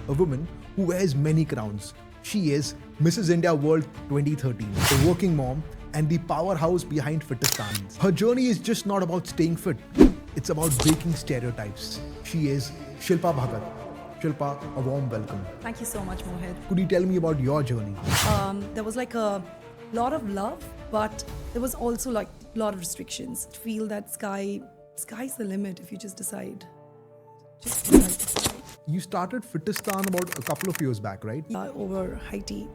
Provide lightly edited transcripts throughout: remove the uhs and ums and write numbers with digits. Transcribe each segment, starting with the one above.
a woman who wears many crowns. She is Mrs. India World 2013, a working mom and the powerhouse behind Fittistan. Her journey is just not about staying fit, it's about breaking stereotypes. She is Shilpa Bhagat. Shilpa, a warm welcome. Thank you so much, Mohit. Could you tell me about your journey? There was like a lot of love, but there was also like a lot of restrictions. Feel that sky's the limit if you just decide. Just decide. You started Fittistan about a couple of years back, right? Over Haiti.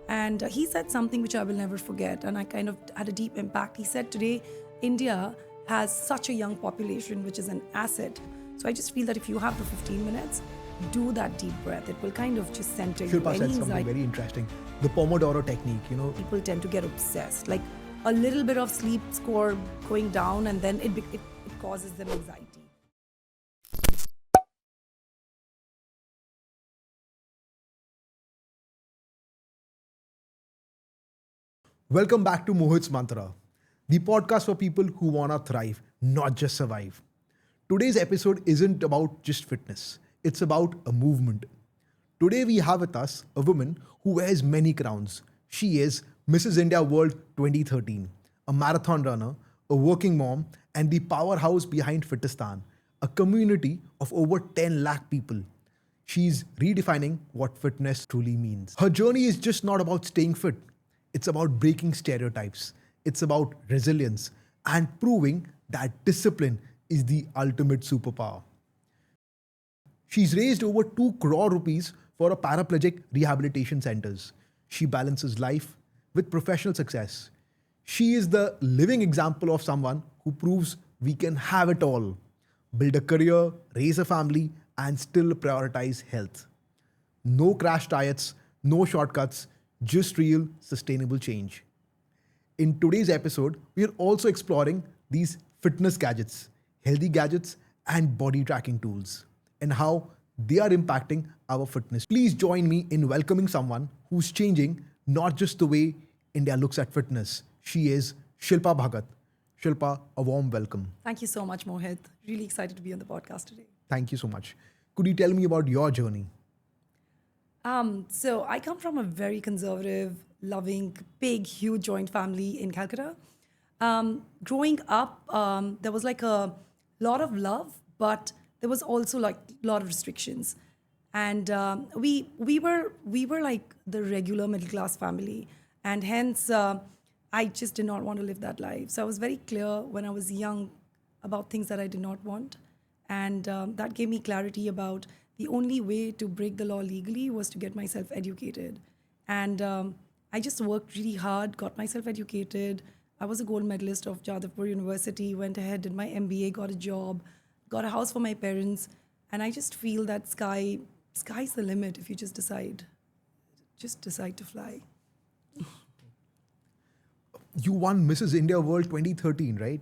And he said something which I will never forget, and I kind of had a deep impact. He said, today, India has such a young population, which is an asset. So I just feel that if you have the 15 minutes, do that deep breath. It will kind of just center you. Shilpa said something very interesting. The Pomodoro technique, People tend to get obsessed. Like a little bit of sleep score going down, and then it causes them anxiety. Welcome back to Mohit's Mantra, the podcast for people who want to thrive, not just survive. Today's episode isn't about just fitness, it's about a movement. Today we have with us a woman who wears many crowns. She is Mrs. India World 2013, a marathon runner, a working mom, and the powerhouse behind Fittistan, a community of over 10 lakh people. She's redefining what fitness truly means. Her journey is just not about staying fit. It's about breaking stereotypes. It's about resilience and proving that discipline is the ultimate superpower. She's raised over 2 crore rupees for a paraplegic rehabilitation centers. She balances life with professional success. She is the living example of someone who proves we can have it all. Build a career, raise a family, and still prioritize health. No crash diets, no shortcuts, just real sustainable change. In today's episode, we are also exploring these fitness gadgets, healthy gadgets, and body tracking tools, and how they are impacting our fitness. Please join me in welcoming someone who's changing not just the way India looks at fitness. She is Shilpa Bhagat. Shilpa, a warm welcome. Thank you so much, Mohit. Really excited to be on the podcast today. Thank you so much. Could you tell me about your journey? So I come from a very conservative, loving, big, huge joint family in Calcutta. Growing up, there was like a lot of love, but there was also like a lot of restrictions. And we were like the regular middle class family, and hence I just did not want to live that life. So I was very clear when I was young about things that I did not want, and that gave me clarity about the only way to break the law legally was to get myself educated. And I just worked really hard, got myself educated. I was a gold medalist of Jadavpur University, went ahead, did my MBA, got a job, got a house for my parents. And I just feel that sky's the limit if you just decide to fly. You won Mrs. India World 2013, right?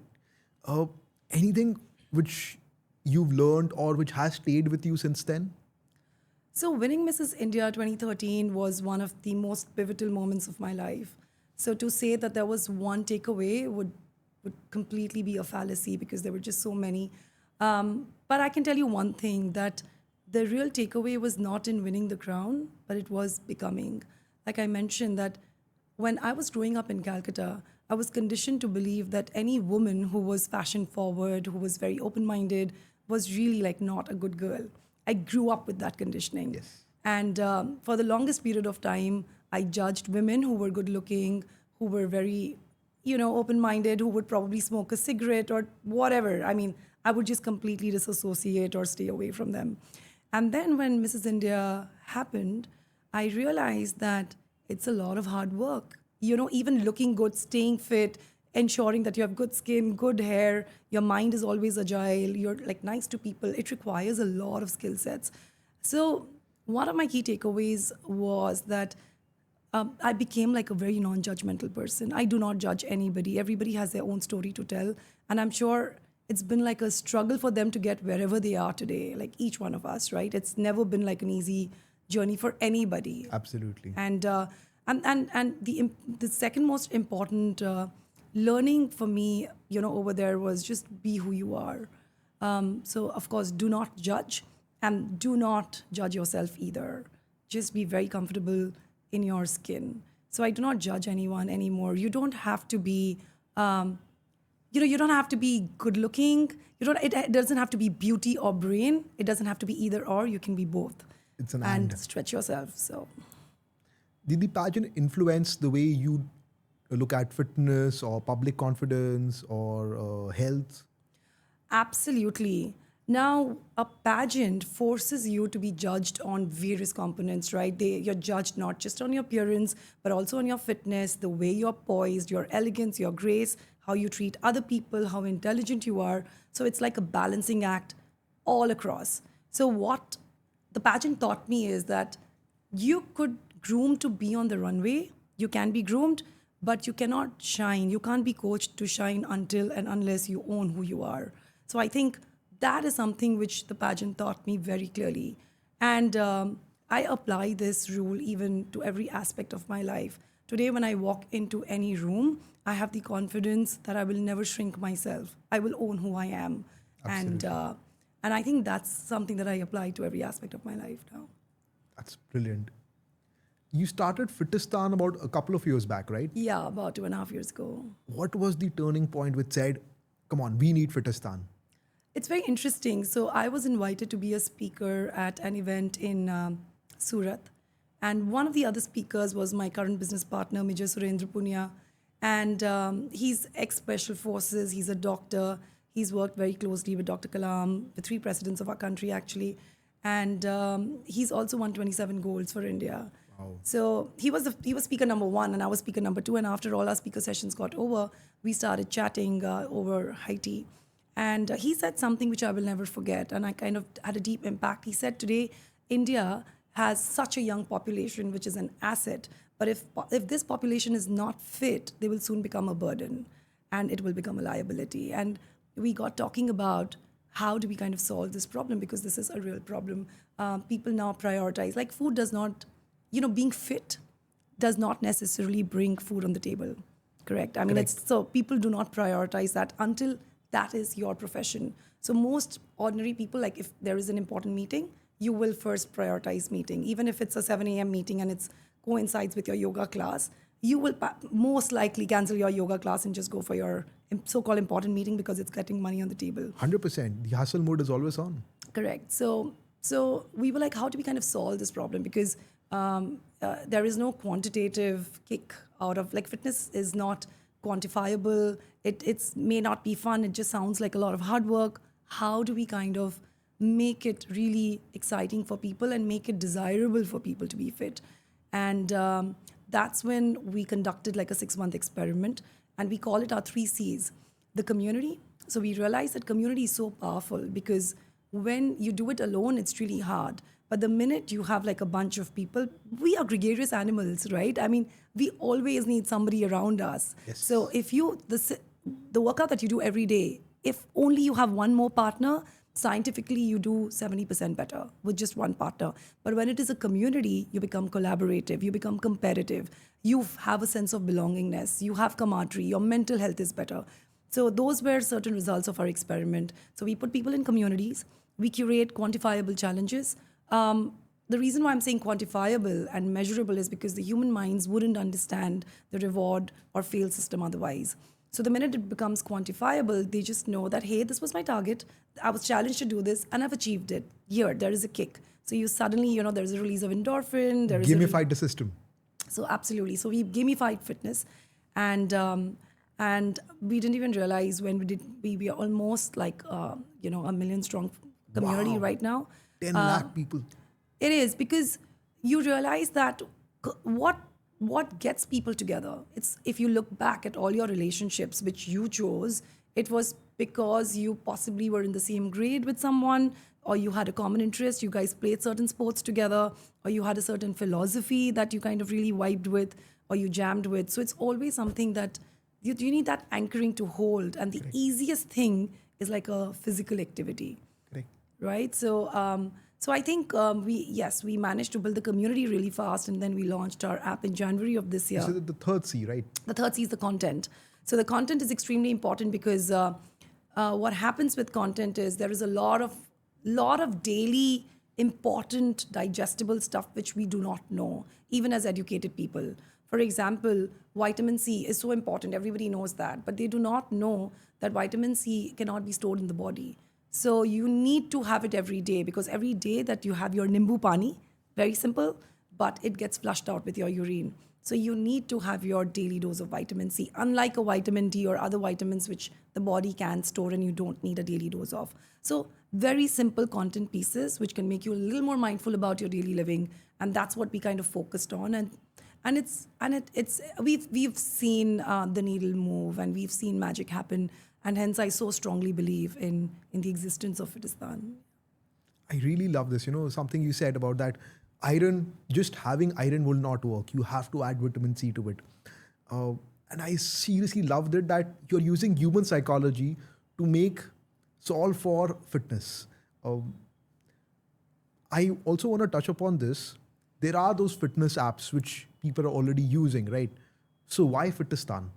Anything which you've learned or which has stayed with you since then? So winning Mrs. India 2013 was one of the most pivotal moments of my life. So to say that there was one takeaway would completely be a fallacy because there were just so many. But I can tell you one thing, that the real takeaway was not in winning the crown, but it was becoming. Like I mentioned, that when I was growing up in Calcutta, I was conditioned to believe that any woman who was fashion forward, who was very open-minded, was really like not a good girl. I grew up with that conditioning. Yes. And for the longest period of time, I judged women who were good looking, who were very, open-minded, who would probably smoke a cigarette or whatever. I mean, I would just completely disassociate or stay away from them. And then when Mrs. India happened, I realized that it's a lot of hard work. Even looking good, staying fit, ensuring that you have good skin, good hair, your mind is always agile, you're like nice to people. It requires a lot of skill sets. So one of my key takeaways was that I became like a very non-judgmental person. I do not judge anybody. Everybody has their own story to tell. And I'm sure it's been like a struggle for them to get wherever they are today, like each one of us, right? It's never been like an easy journey for anybody. Absolutely. And the second most important learning for me, over there was just be who you are. So of course, do not judge. And do not judge yourself either. Just be very comfortable in your skin. So I do not judge anyone anymore. You don't have to be, you don't have to be good looking. It doesn't have to be beauty or brain. It doesn't have to be either or. You can be both. It's an And stretch yourself. So Did the pageant influence the way you look at fitness or public confidence or health? absolutely. Now, a pageant forces you to be judged on various components, right? You're judged not just on your appearance, but also on your fitness, the way you're poised, your elegance, your grace, how you treat other people, how intelligent you are. So it's like a balancing act all across. So, what the pageant taught me is that you could groom to be on the runway, you can be groomed, but you cannot shine. You can't be coached to shine until and unless you own who you are. So, I think that is something which the pageant taught me very clearly. And I apply this rule even to every aspect of my life. Today, when I walk into any room, I have the confidence that I will never shrink myself. I will own who I am. And I think that's something that I apply to every aspect of my life now. That's brilliant. You started Fittistan about a couple of years back, right? Yeah, about 2.5 years ago. What was the turning point which said, come on, we need Fittistan? It's very interesting. So I was invited to be a speaker at an event in Surat. And one of the other speakers was my current business partner, Major Surendra Punia. And he's ex-special forces. He's a doctor. He's worked very closely with Dr. Kalam, the 3 presidents of our country, actually. And he's also won 27 golds for India. Wow. So he was speaker number 1 and I was speaker number 2. And after all our speaker sessions got over, we started chatting over high tea. And he said something which I will never forget. And I kind of had a deep impact. He said, today, India has such a young population, which is an asset. But if this population is not fit, they will soon become a burden and it will become a liability. And we got talking about how do we kind of solve this problem, because this is a real problem. People now prioritize, like food does not, being fit does not necessarily bring food on the table, correct? I mean, so people do not prioritize that until that is your profession. So most ordinary people, like if there is an important meeting, you will first prioritize meeting. Even if it's a 7 a.m. meeting and it's coincides with your yoga class, you will most likely cancel your yoga class and just go for your so-called important meeting because it's getting money on the table. 100%. The hustle mode is always on. Correct. So we were like, how do we kind of solve this problem? Because there is no quantitative kick out of, like, fitness is not quantifiable. It's may not be fun. It just sounds like a lot of hard work. How do we kind of make it really exciting for people and make it desirable for people to be fit? And that's when we conducted like a 6-month experiment, and we call it our 3 C's. The community. So we realized that community is so powerful because when you do it alone, it's really hard. But the minute you have like a bunch of people, we are gregarious animals, right? I mean, we always need somebody around us. Yes. So if the workout that you do every day, if only you have one more partner, scientifically you do 70% better with just one partner. But when it is a community, you become collaborative, you become competitive, you have a sense of belongingness, you have camaraderie, your mental health is better. So those were certain results of our experiment. So we put people in communities, we curate quantifiable challenges. The reason why I'm saying quantifiable and measurable is because the human minds wouldn't understand the reward or fail system otherwise. So the minute it becomes quantifiable, they just know that, hey, this was my target. I was challenged to do this and I've achieved it. Here, there is a kick. So you suddenly, there's a release of endorphin. There is Gamified the system. So absolutely. So we gamified fitness, and we didn't even realize when we are almost like, a 1 million strong community Wow. right now. 10 lakh people. It is, because you realize that what gets people together. It's, if you look back at all your relationships which you chose, it was because you possibly were in the same grade with someone, or you had a common interest, you guys played certain sports together, or you had a certain philosophy that you kind of really vibed with, or you jammed with. So it's always something that you need that anchoring to hold. And the easiest thing is like a physical activity. Correct. Right? So I think we managed to build the community really fast, and then we launched our app in January of this year. This is the third C, right? The third C is the content. So the content is extremely important because what happens with content is there is a lot of daily important digestible stuff which we do not know, even as educated people. For example, vitamin C is so important. Everybody knows that, but they do not know that vitamin C cannot be stored in the body. So you need to have it every day, because every day that you have your nimbu pani, very simple, but it gets flushed out with your urine. So you need to have your daily dose of vitamin C, unlike a vitamin D or other vitamins which the body can store and you don't need a daily dose of. So very simple content pieces which can make you a little more mindful about your daily living, and that's what we kind of focused on. And it's we've seen the needle move, and we've seen magic happen, and hence I so strongly believe in the existence of Fittistan. I really love this. Something you said about that iron, just having iron will not work. You have to add vitamin C to it. And I seriously loved it that you're using human psychology to solve for fitness. I also want to touch upon this. There are those fitness apps which people are already using, right? So why Fittistan?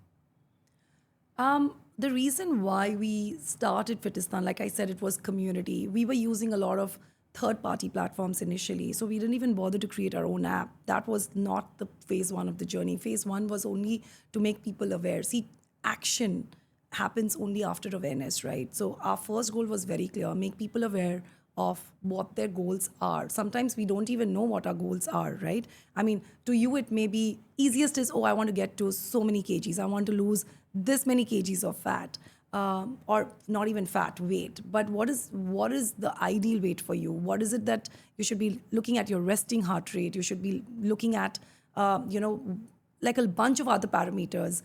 The reason why we started Fittistan, like I said, it was community. We were using a lot of third-party platforms initially, so we didn't even bother to create our own app. That was not the phase one of the journey. Phase one was only to make people aware. See, action happens only after awareness, right? So our first goal was very clear: make people aware of what their goals are. Sometimes we don't even know what our goals are, right? I mean, to you, it may be easiest is, oh, I want to get to so many kgs. I want to lose this many kgs of fat, or not even fat, weight. But what is the ideal weight for you? What is it that you should be looking at? Your resting heart rate. You should be looking at, like a bunch of other parameters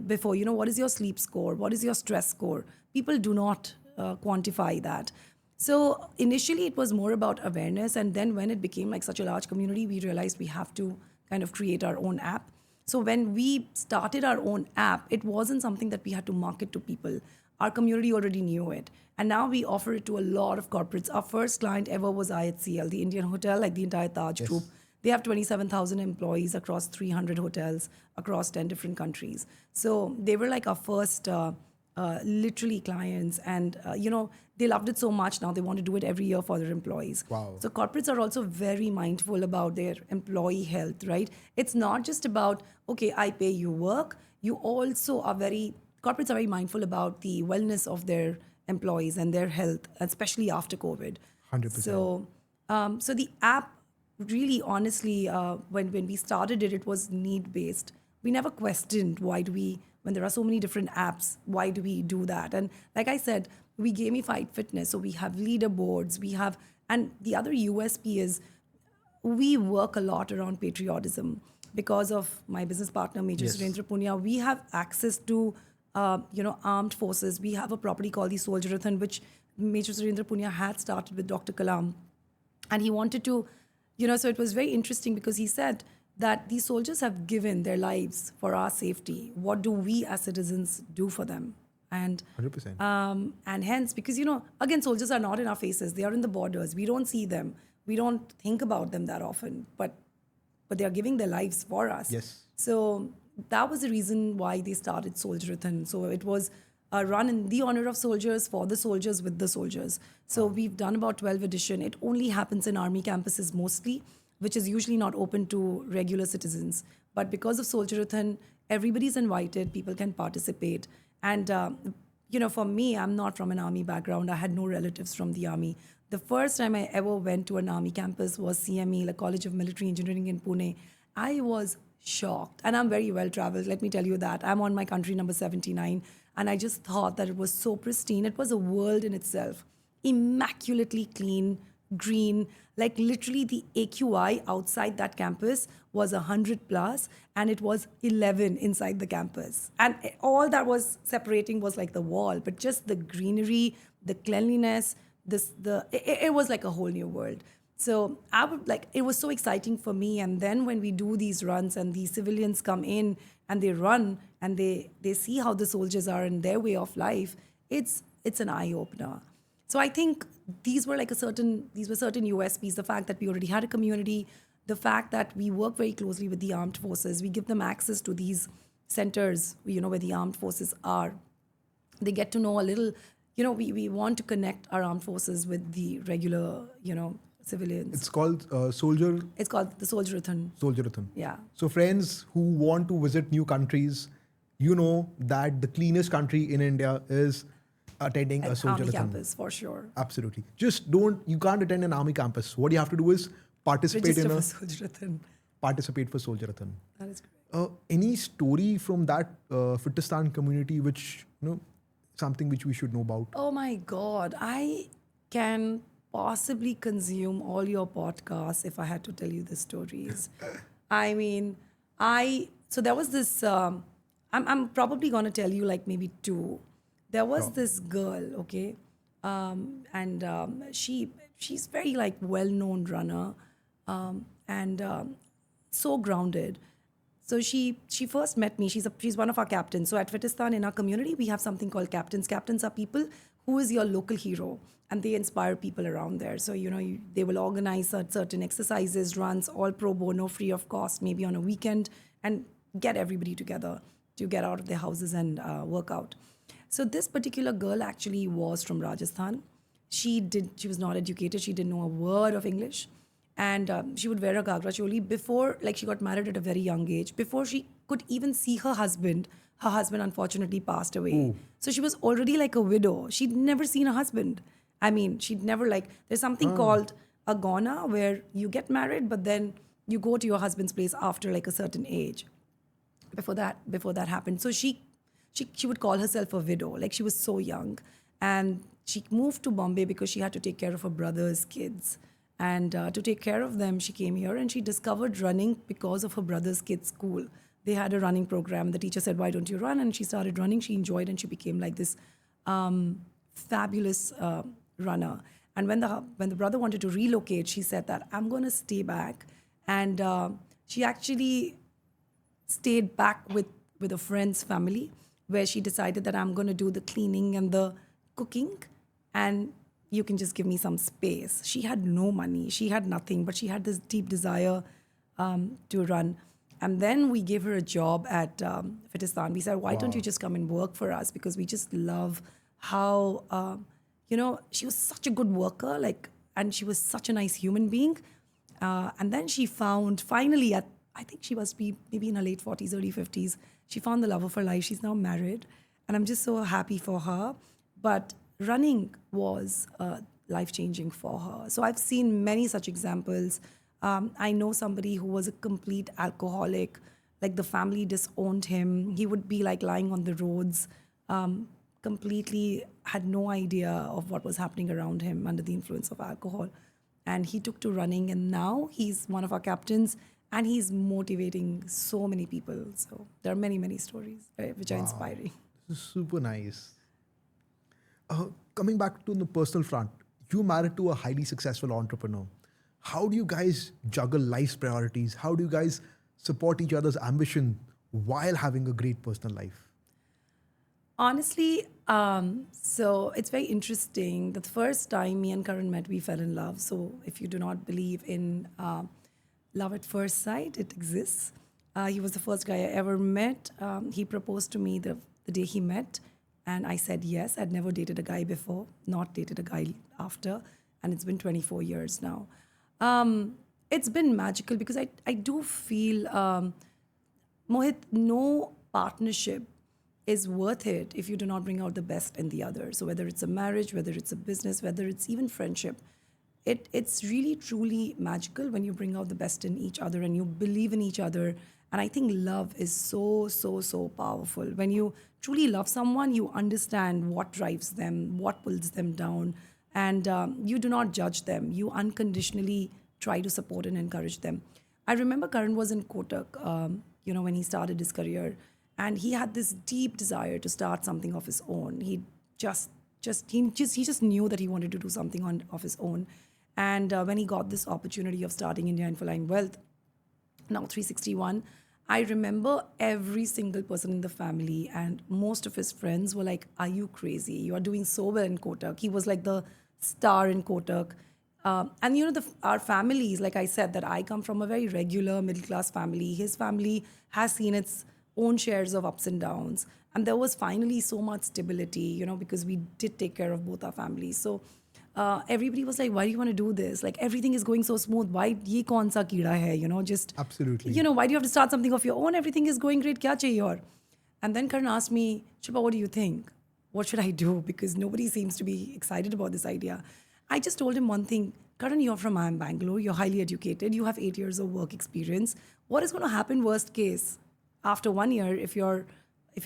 before. What is your sleep score? What is your stress score? People do not quantify that. So initially it was more about awareness, and then when it became like such a large community, we realized we have to kind of create our own app. So when we started our own app, it wasn't something that we had to market to people. Our community already knew it. And now we offer it to a lot of corporates. Our first client ever was IHCL, the Indian hotel, like the entire Taj Yes. group. They have 27,000 employees across 300 hotels across 10 different countries. So they were like our first literally clients. And, they loved it so much. Now they want to do it every year for their employees. Wow. So corporates are also very mindful about their employee health, right? It's not just about, okay, I pay you work. You also corporates are very mindful about the wellness of their employees and their health, especially after COVID. 100%. So the app really, honestly, when we started it, it was need based. We never questioned when there are so many different apps, why do we do that? And like I said, we gamified fitness, so we have leaderboards, and the other USP is we work a lot around patriotism. Because of my business partner, Major Yes. Surendra Punia, we have access to, armed forces. We have a property called the Soldierathon, which Major Surendra Punia had started with Dr. Kalam. And he wanted to, so it was very interesting because he said that these soldiers have given their lives for our safety. What do we as citizens do for them? And 100%. and hence, because again, soldiers are not in our faces; they are in the borders. We don't see them. We don't think about them that often, but they are giving their lives for us. Yes. So that was the reason why they started Soldierathon. So it was a run in the honor of soldiers, for the soldiers, with the soldiers. So we've done about 12 edition. It only happens in army campuses mostly, which is usually not open to regular citizens. But because of Soldierathon, everybody's invited. People can participate. And, for me, I'm not from an army background. I had no relatives from the army. The first time I ever went to an army campus was CME, the College of Military Engineering in Pune. I was shocked. And I'm very well traveled, let me tell you that. I'm on my country number 79. And I just thought that it was so pristine. It was a world in itself. Immaculately clean, green, like literally the AQI outside that campus was 100 plus, and it was 11 inside the campus. And all that was separating was like the wall, but just the greenery, the cleanliness, it was like a whole new world. So it was so exciting for me. And then when we do these runs and these civilians come in and they run and they see how the soldiers are and their way of life, it's an eye opener. So I think these were certain USPs. The fact that we already had a community, the fact that we work very closely with the armed forces, we give them access to these centers, where the armed forces are. They get to know a little, we want to connect our armed forces with the regular, civilians. It's called It's called the Soldierathon. Soldierathon. Yeah. So, friends who want to visit new countries, you know that the cleanest country in India is attending a At Army Soldierathon. campus, for sure. Absolutely. Just don't, you can't attend an army campus. What you have to do is participate Register in for a, Soldierathon. participate for Soldierathon. That is great. Any story from that Fittistan community which, something which we should know about? Oh my God. I can possibly consume all your podcasts if I had to tell you the stories. I mean, so there was this, I'm probably going to tell you like maybe two. There was this girl, okay? She's very like well-known runner, and so grounded. So she first met me. She's one of our captains. So at Fittistan in our community, we have something called captains. Captains are people who is your local hero, and they inspire people around there. So they will organize certain exercises, runs, all pro bono, free of cost, maybe on a weekend, and get everybody together to get out of their houses and work out. So this particular girl actually was from Rajasthan. She was not educated. She didn't know a word of English. And she would wear a gagra choli before, like she got married at a very young age. Before she could even see her husband unfortunately passed away. So she was already like a widow. She'd never seen a husband. I mean, she'd never there's something called a gona where you get married, but then you go to your husband's place after like a certain age. Before that happened. So she would call herself a widow. Like she was so young. And she moved to Bombay because she had to take care of her brother's kids. And to take care of them, she came here and she discovered running because of her brother's kids' school. They had a running program. The teacher said, "Why don't you run?" And she started running. She enjoyed and she became like this fabulous runner. And when the brother wanted to relocate, she said that I'm going to stay back. And she actually stayed back with a friend's family where she decided that I'm going to do the cleaning and the cooking, and you can just give me some space. She had no money. She had nothing, but she had this deep desire to run. And then we gave her a job at Fittistan. We said, why don't you just come and work for us? Because we just love how, she was such a good worker, and she was such a nice human being. And then she found, finally, I think she must be maybe in her late 40s, early 50s, she found the love of her life. She's now married. And I'm just so happy for her. But running was life-changing for her. So I've seen many such examples. I know somebody who was a complete alcoholic, like the family disowned him. He would be like lying on the roads, completely had no idea of what was happening around him under the influence of alcohol. And he took to running, and now he's one of our captains, and he's motivating so many people. So there are many, many stories which are inspiring. This is super nice. Coming back to the personal front, you married to a highly successful entrepreneur. How do you guys juggle life's priorities? How do you guys support each other's ambition while having a great personal life? Honestly, so it's very interesting. The first time me and Karan met, we fell in love. So if you do not believe in love at first sight, it exists. He was the first guy I ever met. He proposed to me the day he met. And I said yes. I'd never dated a guy before, not dated a guy after. And it's been 24 years now. It's been magical because I do feel, Mohit, no partnership is worth it if you do not bring out the best in the other. So whether it's a marriage, whether it's a business, whether it's even friendship, it's really, truly magical when you bring out the best in each other and you believe in each other. And I think love is so, so, so powerful. When you truly love someone, you understand what drives them, what pulls them down, and you do not judge them. You unconditionally try to support and encourage them. I remember Karan was in Kotak, when he started his career, and he had this deep desire to start something of his own. He just knew that he wanted to do something of his own. And when he got this opportunity of starting India Infoline Wealth, now 361, I remember every single person in the family and most of his friends were like, "Are you crazy? You are doing so well in Kotak." He was like the star in Kotak. And our families, like I said, that I come from a very regular middle-class family. His family has seen its own shares of ups and downs. And there was finally so much stability, because we did take care of both our families. So everybody was like, why do you want to do this? Like, everything is going so smooth. Why ye kaun sa keeda hai? Just, Absolutely. why do you have to start something of your own? Everything is going great. Kya chahiye aur? And then Karan asked me, Shilpa, what do you think? What should I do? Because nobody seems to be excited about this idea. I just told him one thing. Karan, you're from IIM Bangalore. You're highly educated. You have 8 years of work experience. What is going to happen worst case? After 1 year, if your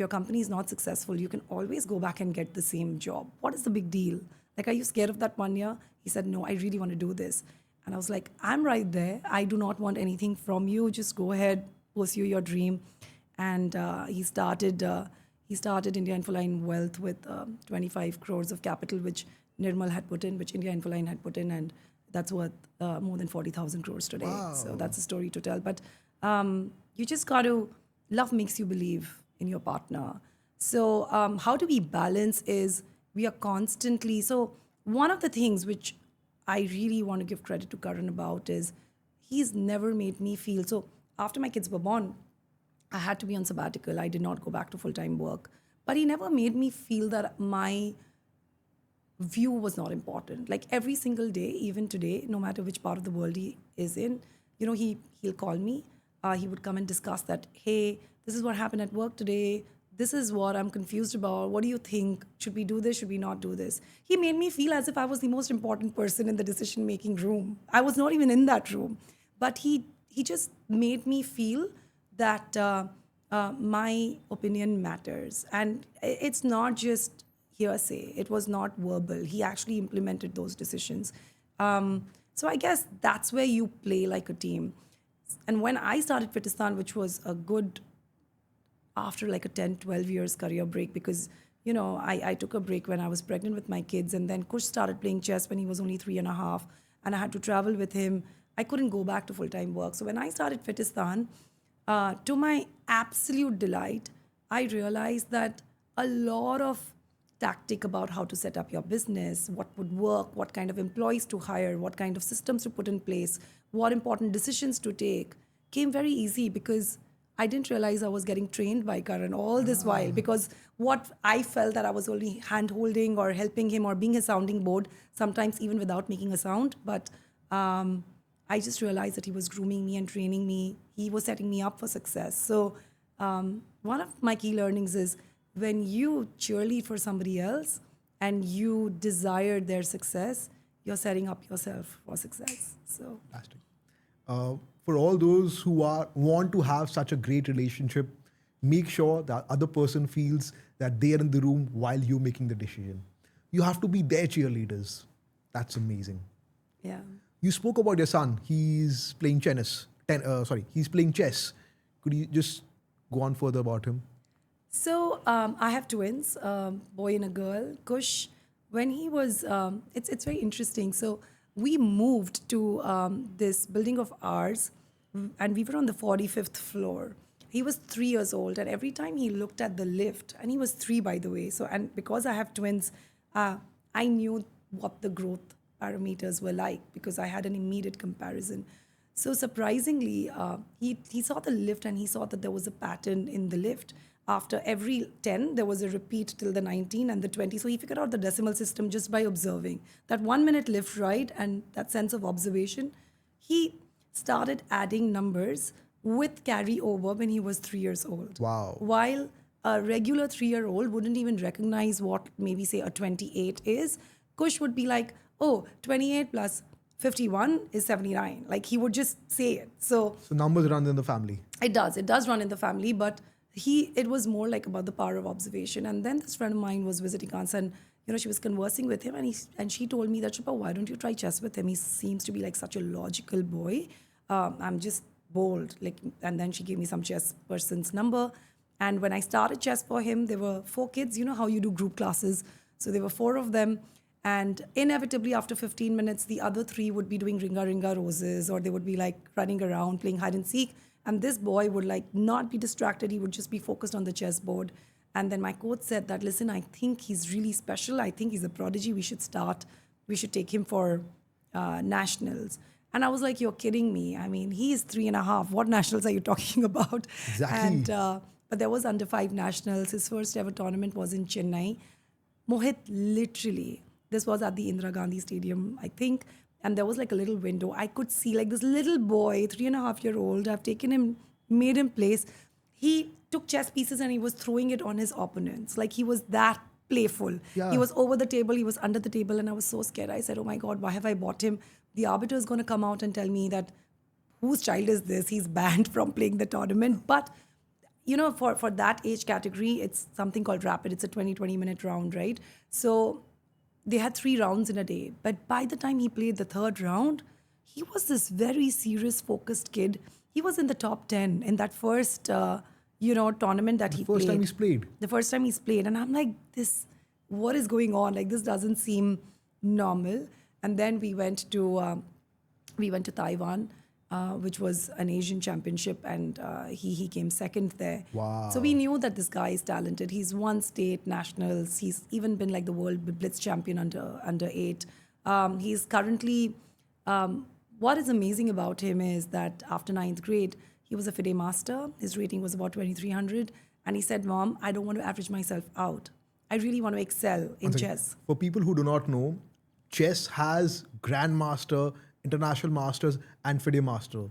company is not successful, you can always go back and get the same job. What is the big deal? Like, are you scared of that 1 year? He said, no, I really want to do this. And I was like, I'm right there. I do not want anything from you. Just go ahead, pursue your dream. And he started India Infoline Wealth with 25 crores of capital, which Nirmal had put in, which India Infoline had put in, and that's worth more than 40,000 crores today. Wow. So that's a story to tell. But you just got to, love makes you believe in your partner. So how do we balance is we are constantly, so one of the things which I really want to give credit to Karan about is he's never made me feel, so after my kids were born, I had to be on sabbatical. I did not go back to full-time work. But he never made me feel that my view was not important. Like every single day, even today, no matter which part of the world he is in, he'll call me. He would come and discuss that, hey, this is what happened at work today. This is what I'm confused about. What do you think? Should we do this? Should we not do this? He made me feel as if I was the most important person in the decision-making room. I was not even in that room. But he just made me feel that my opinion matters. And it's not just hearsay. It was not verbal. He actually implemented those decisions. So I guess that's where you play like a team. And when I started Fittistan, which was a good, after like a 10, 12 years career break, because, I took a break when I was pregnant with my kids. And then Kush started playing chess when he was only 3.5. And I had to travel with him. I couldn't go back to full-time work. So when I started Fittistan, to my absolute delight, I realized that a lot of tactic about how to set up your business, what would work, what kind of employees to hire, what kind of systems to put in place, what important decisions to take, came very easy because I didn't realize I was getting trained by Karan all this while, because what I felt that I was only hand-holding or helping him or being a sounding board, sometimes even without making a sound. But I just realized that he was grooming me and training me. He was setting me up for success. So one of my key learnings is when you cheerlead for somebody else and you desire their success, you're setting up yourself for success. So Fantastic. For all those who want to have such a great relationship, make sure that other person feels that they are in the room while you're making the decision. You have to be their cheerleaders. That's amazing. yeah. You spoke about your son. He's playing tennis. He's playing chess. Could you just go on further about him? So I have twins, boy and a girl. Kush, when he was, it's very interesting. So we moved to this building of ours, and we were on the 45th floor. He was 3 years old, and every time he looked at the lift, and he was 3, by the way. So, and because I have twins, I knew what the growth parameters were like because I had an immediate comparison. So surprisingly, he saw the lift and he saw that there was a pattern in the lift. After every 10, there was a repeat till the 19 and the 20. So he figured out the decimal system just by observing. That 1 minute lift ride and that sense of observation, he started adding numbers with carryover when he was 3 years old. Wow. While a regular 3-year-old wouldn't even recognize what maybe say a 28 is, Kush would be like, oh, 28 plus 51 is 79. Like he would just say it. So numbers run in the family. it does run in the family, but it was more like about the power of observation. And then this friend of mine was visiting us, and she was conversing with him, and she told me that, Shilpa, why don't you try chess with him? He seems to be like such a logical boy. I'm just bold. And then she gave me some chess person's number. And when I started chess for him, there were 4 kids. You know how you do group classes. So there were 4 of them. And inevitably, after 15 minutes, the other 3 would be doing ringa ringa roses, or they would be like running around, playing hide and seek. And this boy would like not be distracted. He would just be focused on the chessboard. And then my coach said that, listen, I think he's really special. I think he's a prodigy. We should take him for nationals. And I was like, you're kidding me. I mean, he is 3.5. What nationals are you talking about? Exactly. And but there was under 5 nationals. His first ever tournament was in Chennai. Mohit literally This was at the Indira Gandhi Stadium, I think. And there was like a little window. I could see like this little boy, 3.5-year-old. I've taken him, made him place. He took chess pieces and he was throwing it on his opponents. Like he was that playful. He Yeah. was over the table, he was under the table, and I was so scared. I said, oh my God, why have I bought him? The arbiter is going to come out and tell me that whose child is this? He's banned from playing the tournament. But for that age category, it's something called rapid. It's a 20-minute round, right? So they had 3 rounds in a day. But by the time he played the third round, he was this very serious, focused kid. He was in the top 10 in that first, tournament that he First played. time he's played. The first time he's played. And I'm like, what is going on? Like, this doesn't seem normal. And then we went to Taiwan, which was an Asian championship, and he came second there. Wow. So we knew that this guy is talented. He's won state nationals. He's even been like the world blitz champion under 8. He's currently. What is amazing about him is that after 9th grade, he was a FIDE master. His rating was about 2300, and he said, "Mom, I don't want to average myself out. I really want to excel in chess." For people who do not know, chess has grandmaster, international masters and FIDE master.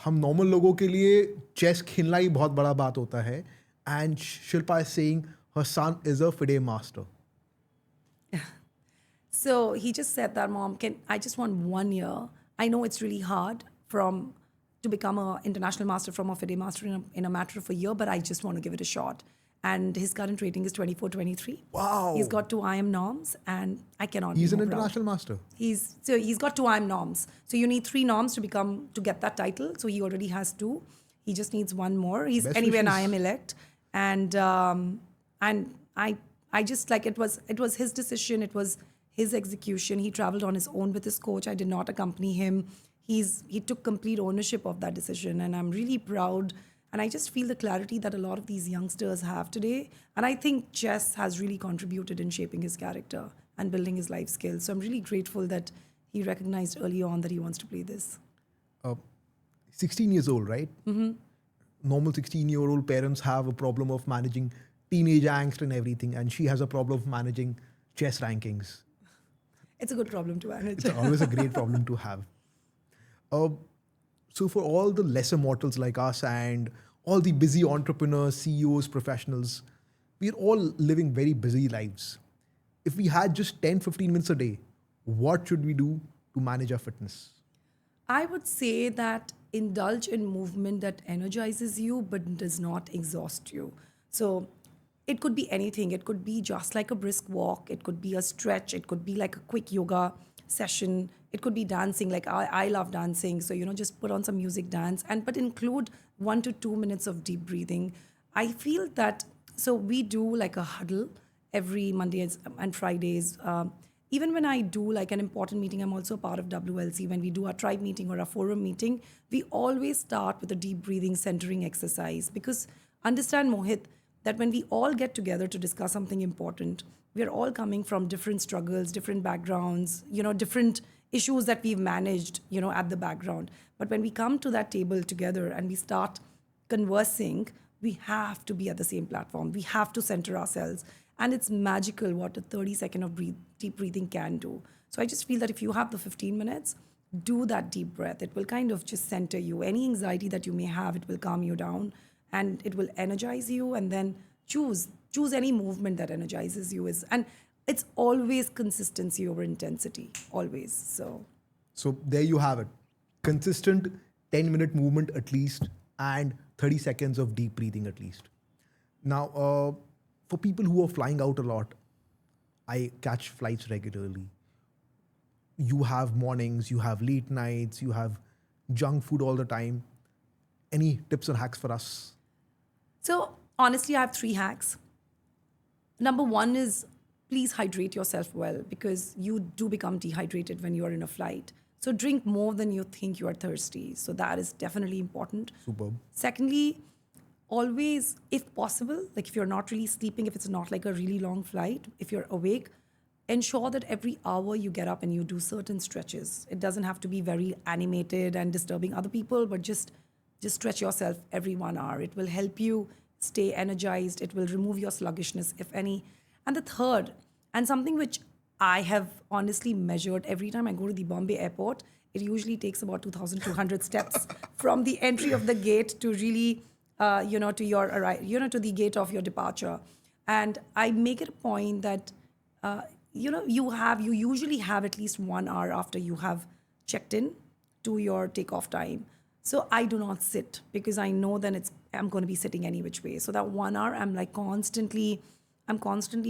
हम normal लोगों के लिए chess खेलना ही बहुत बड़ा बात होता है, and Shilpa is saying her son is a FIDE master. So he just said that, "Mom, I just want 1 year. I know it's really hard to become an international master from a FIDE master in a matter of a year, but I just want to give it a shot." And his current rating is 24-23. Wow. He's got 2 IM norms, and I cannot. He's be an more proud. international master. He's got 2 IM norms. So you need 3 norms to get that title. So he already has 2. He just needs 1 more. He's Best anyway an wishes. IM elect, and I just like it was his decision. It was his execution. He traveled on his own with his coach. I did not accompany him. He took complete ownership of that decision, and I'm really proud. And I just feel the clarity that a lot of these youngsters have today. And I think chess has really contributed in shaping his character and building his life skills. So I'm really grateful that he recognized early on that he wants to play this. 16 years old, right? Mm-hmm. Normal 16-year-old parents have a problem of managing teenage angst and everything, and she has a problem of managing chess rankings. It's a good problem to manage. It's always a great problem to have. So for all the lesser mortals like us and all the busy entrepreneurs, CEOs, professionals, we're all living very busy lives. If we had just 10-15 minutes a day, what should we do to manage our fitness? I would say that indulge in movement that energizes you but does not exhaust you. So it could be anything. It could be just like a brisk walk. It could be a stretch. It could be like a quick yoga session. It could be dancing. Like I love dancing. So, just put on some music, dance, but include 1 to 2 minutes of deep breathing. I feel that, so we do like a huddle every Mondays and Fridays. Even when I do like an important meeting, I'm also a part of WLC. When we do our tribe meeting or a forum meeting, we always start with a deep breathing centering exercise. Because understand, Mohit, that when we all get together to discuss something important, we're all coming from different struggles, different backgrounds, different issues that we've managed, at the background. But when we come to that table together and we start conversing, we have to be at the same platform. We have to center ourselves. And it's magical what a 30-second of deep breathing can do. So I just feel that if you have the 15 minutes, do that deep breath. It will kind of just center you. Any anxiety that you may have, it will calm you down and it will energize you. And then choose any movement that energizes you. And it's always consistency over intensity, always. So there you have it. Consistent 10-minute movement at least and 30 seconds of deep breathing at least. Now, for people who are flying out a lot, I catch flights regularly. You have mornings, you have late nights, you have junk food all the time. Any tips or hacks for us? So honestly, I have 3 hacks. Number 1 is please hydrate yourself well, because you do become dehydrated when you're in a flight. So drink more than you think you are thirsty. So that is definitely important. Superb. Secondly, always, if possible, like if you're not really sleeping, if it's not like a really long flight, if you're awake, ensure that every hour you get up and you do certain stretches. It doesn't have to be very animated and disturbing other people, but just stretch yourself every 1 hour. It will help you stay energized. It will remove your sluggishness, if any. And the third, And something which I have honestly measured every time I go to the Bombay airport, it usually takes about 2,200 steps from the entry of the gate to really, to your arrival, to the gate of your departure. And I make it a point that, you usually have at least 1 hour after you have checked in to your takeoff time. So I do not sit because I know then I'm going to be sitting any which way. So that 1 hour, I'm constantly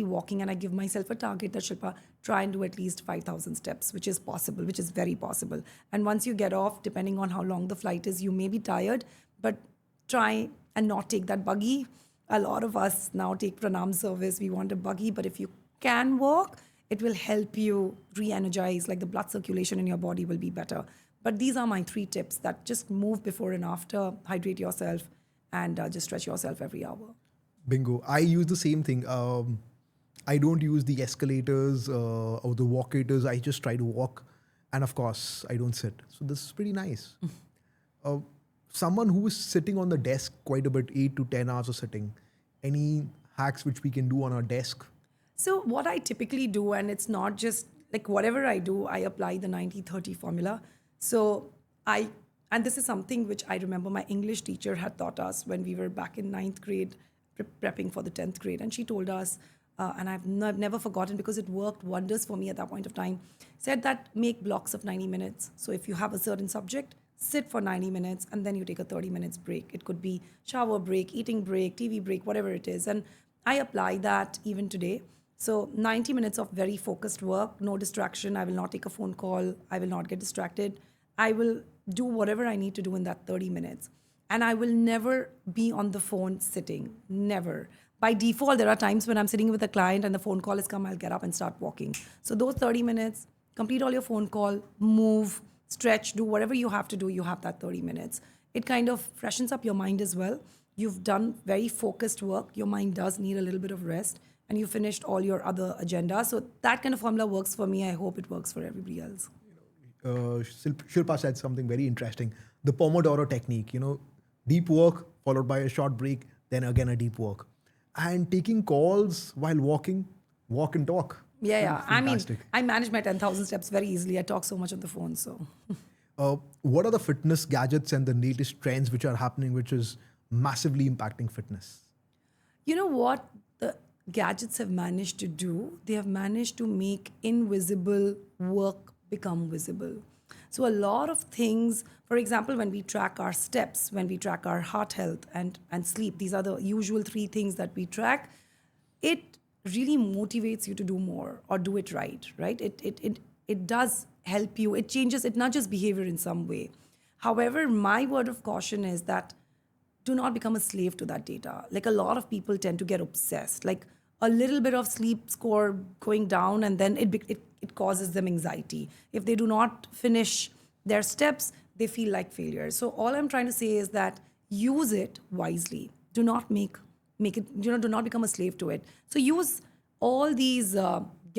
walking, and I give myself a target that Shilpa, try and do at least 5,000 steps, which is possible, which is very possible. And once you get off, depending on how long the flight is, you may be tired, but try and not take that buggy. A lot of us now take Pranam service. We want a buggy, but if you can walk, it will help you re-energize, like the blood circulation in your body will be better. But these are my 3 tips: that just move before and after, hydrate yourself, and just stretch yourself every hour. Bingo. I use the same thing. I don't use the escalators or the walkators. I just try to walk. And of course, I don't sit. So this is pretty nice. uh, Someone who is sitting on the desk quite a bit, 8 to 10 hours of sitting, any hacks which we can do on our desk? So what I typically do, and it's not just like whatever I do, I apply the 90-30 formula. So and this is something which I remember my English teacher had taught us when we were back in ninth grade, prepping for the 10th grade. And she told us, and I've never forgotten because it worked wonders for me at that point of time, said that make blocks of 90 minutes. So if you have a certain subject, sit for 90 minutes and then you take a 30 minutes break. It could be shower break, eating break, TV break, whatever it is. And I apply that even today. So 90 minutes of very focused work, no distraction. I will not take a phone call. I will not get distracted. I will do whatever I need to do in that 30 minutes. And I will never be on the phone sitting. Never. By default, there are times when I'm sitting with a client and the phone call has come, I'll get up and start walking. So those 30 minutes, complete all your phone call, move, stretch, do whatever you have to do, you have that 30 minutes. It kind of freshens up your mind as well. You've done very focused work. Your mind does need a little bit of rest, and you finished all your other agenda. So that kind of formula works for me. I hope it works for everybody else. Shilpa said something very interesting. The Pomodoro technique, deep work followed by a short break, then again a deep work. And taking calls while walking, walk and talk. Yeah. Fantastic. I manage my 10,000 steps very easily. I talk so much on the phone. So, What are the fitness gadgets and the latest trends which are happening, which is massively impacting fitness? you know what the gadgets have managed to do? They have managed to make invisible work become visible. So, a lot of things, for example, when we track our steps, when we track our heart health and sleep, these are the usual 3 things that we track. It really motivates you to do more or do it right? It does help you. It changes, it nudges behavior in some way. However, my word of caution is that do not become a slave to that data. Like a lot of people tend to get obsessed. Like a little bit of sleep score going down, and then it causes them anxiety. If they do not finish their steps, they feel like failures. So all I'm trying to say is that use it wisely. Do not make it. Do not become a slave to it. So use all these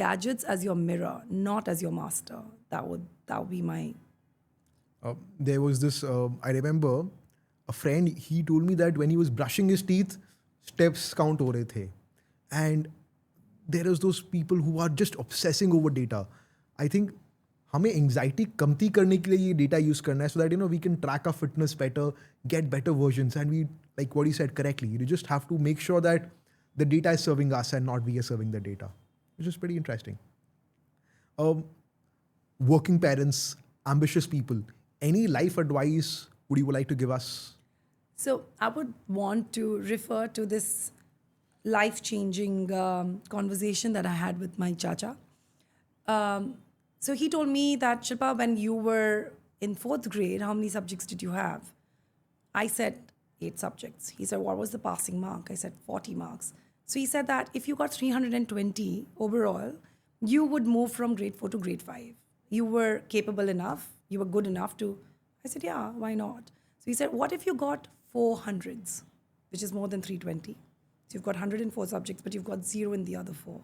gadgets as your mirror, not as your master. That would be my. There was this, I remember a friend, he told me that when he was brushing his teeth, steps count ho rahe the. And there is those people who are just obsessing over data. I think हमें anxiety कमती करने के लिए ये data use करना है so that we can track our fitness better, get better versions and we like what you said correctly, you just have to make sure that the data is serving us and not we are serving the data, which is pretty interesting. Working parents, ambitious people, any life advice would you like to give us? So I would want to refer to this life-changing conversation that I had with my chacha. So he told me that, Shilpa, when you were in 4th grade, how many subjects did you have? I said 8 subjects. He said, what was the passing mark? I said 40 marks. So he said that if you got 320 overall, you would move from grade 4 to grade 5. You were capable enough, you were good enough to. I said, yeah, why not? So he said, what if you got 400s, which is more than 320? So you've got 104 subjects, but you've got 0 in the other 4.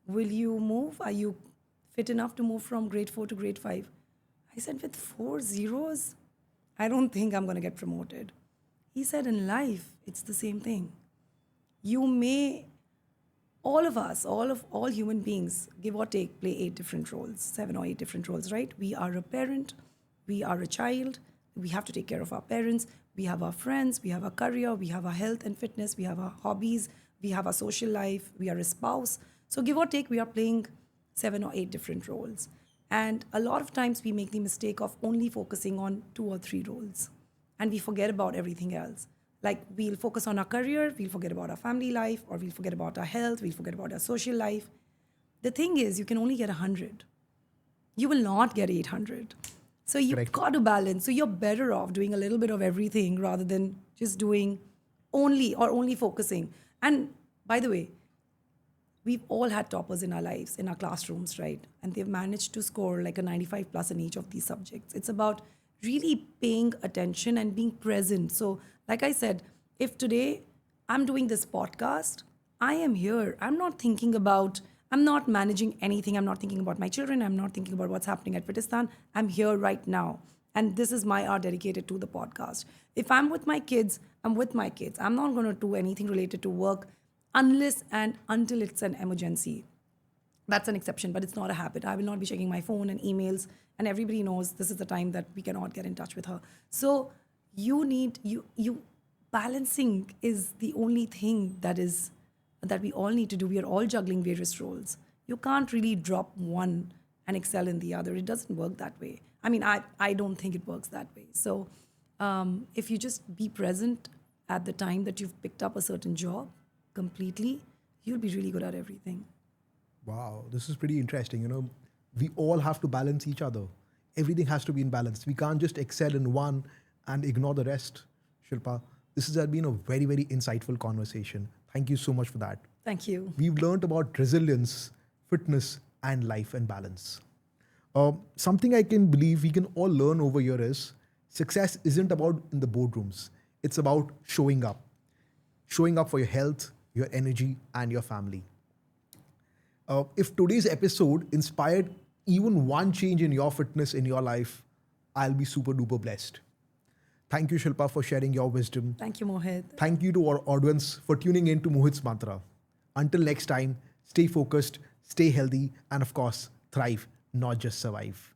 Will you move? Are you fit enough to move from grade 4 to grade 5? I said, with 4 zeros, I don't think I'm going to get promoted. He said, in life, it's the same thing. You may all of us, all human beings, give or take, play 8 different roles, 7 or 8 different roles, right? We are a parent, we are a child, we have to take care of our parents, we have our friends, we have our career, we have our health and fitness, we have our hobbies, we have our social life, we are a spouse. So give or take, we are playing 7 or 8 different roles. And a lot of times we make the mistake of only focusing on 2 or 3 roles and we forget about everything else. Like we'll focus on our career, we'll forget about our family life, or we'll forget about our health, we'll forget about our social life. The thing is, you can only get 100. You will not get 800. So you've Correct. got to balance. So you're better off doing a little bit of everything rather than just doing only focusing. And by the way, we've all had toppers in our lives, in our classrooms, right? And they've managed to score like a 95 plus in each of these subjects. It's about really paying attention and being present. So, like I said, if today I'm doing this podcast, I am here. I'm not managing anything. I'm not thinking about my children. I'm not thinking about what's happening at Fittistan. I'm here right now. And this is my hour dedicated to the podcast. If I'm with my kids, I'm with my kids. I'm not going to do anything related to work unless and until it's an emergency. That's an exception, but it's not a habit. I will not be checking my phone and emails, and everybody knows this is the time that we cannot get in touch with her. So you balancing is the only thing that we all need to do. We are all juggling various roles. You can't really drop one and excel in the other. It doesn't work that way. I mean, I don't think it works that way. So if you just be present at the time that you've picked up a certain job completely, you'll be really good at everything. Wow, this is pretty interesting. We all have to balance each other. Everything has to be in balance. We can't just excel in one and ignore the rest. Shilpa, this has been a very, very insightful conversation. Thank you so much for that. Thank you. We've learned about resilience, fitness, and life and balance. Something I can believe we can all learn over here is success isn't about in the boardrooms. It's about showing up for your health, your energy, and your family. If today's episode inspired even one change in your fitness in your life, I'll be super duper blessed. Thank you, Shilpa, for sharing your wisdom. Thank you, Mohit. Thank you to our audience for tuning in to Mohit's Mantra. Until next time, stay focused, stay healthy, and of course, thrive, not just survive.